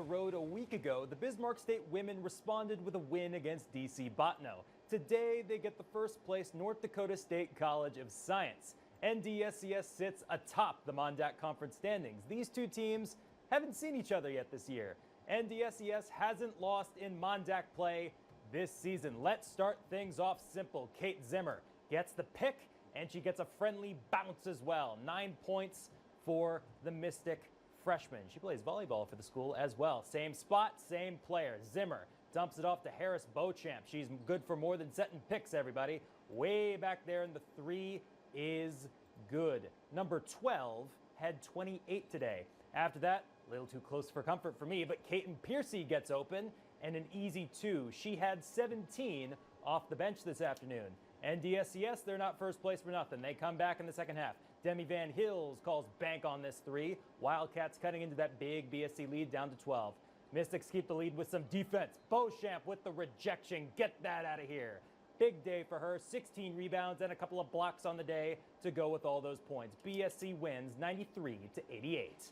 road a week ago, the Bismarck State women responded with a win against DC Bottineau. Today, they get the first place North Dakota State College of Science. NDSCS sits atop the Mondac Conference standings. These two teams haven't seen each other yet this year. NDSCS hasn't lost in Mondac play this season. Let's start things off simple. Kate Zimmer gets the pick, and she gets a friendly bounce as well. 9 points for the Mystic freshman. She plays volleyball for the school as well. Same spot, same player. Zimmer dumps it off to Harris Beauchamp. She's good for more than setting picks, everybody. Way back there, and the three is good. Number 12 had 28 today. After that, a little too close for comfort for me, but Kaiten Piercy gets open and an easy two. She had 17 off the bench this afternoon. NDSCS, they're not first place for nothing. They come back in the second half. Demi Van Hills calls bank on this three. Wildcats cutting into that big BSC lead down to 12. Mystics keep the lead with some defense. Beauchamp with the rejection. Get that out of here. Big day for her. 16 rebounds and a couple of blocks on the day to go with all those points. BSC wins 93-88.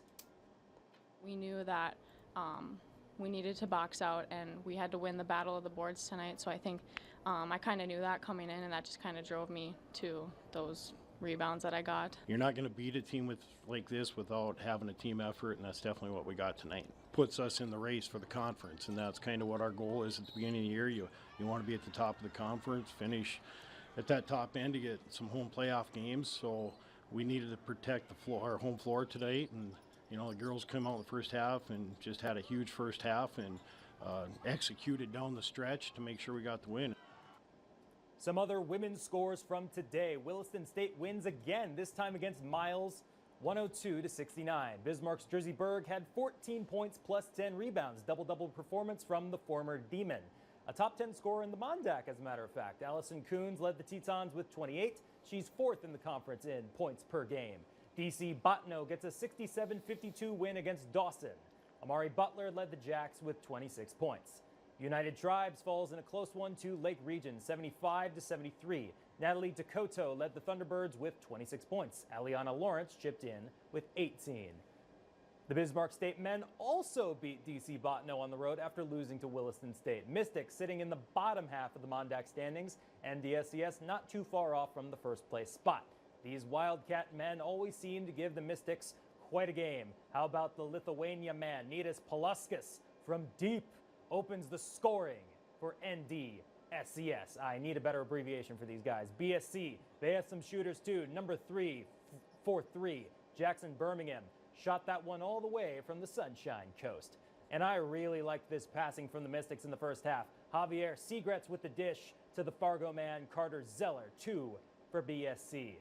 We knew that we needed to box out and we had to win the battle of the boards tonight. So I think I kind of knew that coming in, and that just kind of drove me to those rebounds that I got. You're not going to beat a team like this without having a team effort, and that's definitely what we got tonight. Puts us in the race for the conference, and that's kind of what our goal is at the beginning of the year. You want to be at the top of the conference, finish at that top end to get some home playoff games. So we needed to protect the floor, our home floor tonight, and the girls came out in the first half and just had a huge first half and executed down the stretch to make sure we got the win. Some other women's scores from today. Williston State wins again, this time against Miles, 102-69. Bismarck's Jersey Berg had 14 points plus 10 rebounds, double-double performance from the former Demon. A top 10 scorer in the Mondac, as a matter of fact. Allison Coons led the Tetons with 28. She's fourth in the conference in points per game. DC Bottineau gets a 67-52 win against Dawson. Amari Butler led the Jacks with 26 points. United Tribes falls in a close one to Lake Region, 75-73. Natalie Dakota led the Thunderbirds with 26 points. Aliana Lawrence chipped in with 18. The Bismarck State men also beat DC Bottineau on the road after losing to Williston State. Mystics sitting in the bottom half of the Mondac standings, and NDSCS not too far off from the first place spot. These Wildcat men always seem to give the Mystics quite a game. How about the Lithuania man, Nidas Paluskas, from deep opens the scoring for NDSCS. I need a better abbreviation for these guys. BSC, they have some shooters too. Number 3, 4-3, Jackson Birmingham shot that one all the way from the Sunshine Coast. And I really liked this passing from the Mystics in the first half. Javier Segrets with the dish to the Fargo man, Carter Zeller, 2 for BSC.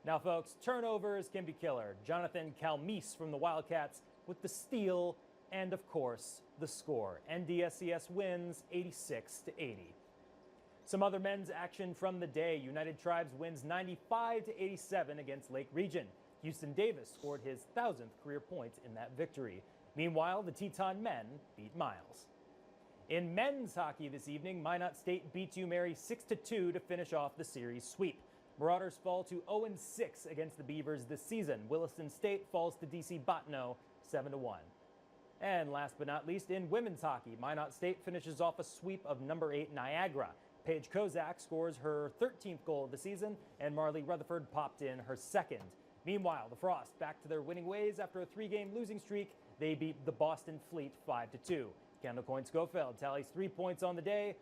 Now, folks, turnovers can be killer. Jonathan Calmise from the Wildcats with the steal and, of course, the score. NDSCS wins 86-80. Some other men's action from the day. United Tribes wins 95-87 against Lake Region. Houston Davis scored his 1,000th career point in that victory. Meanwhile, the Teton men beat Miles. In men's hockey this evening, Minot State beats UMary 6-2 to finish off the series sweep. Marauders fall to 0-6 against the Beavers this season. Williston State falls to DC Bottineau 7-1. And last but not least, in women's hockey, Minot State finishes off a sweep of number 8 Niagara. Paige Kozak scores her 13th goal of the season, and Marley Rutherford popped in her second. Meanwhile, the Frost back to their winning ways after a 3-game losing streak. They beat the Boston Fleet 5-2. Kendall Coyne Schofield tallies 3 points on the day.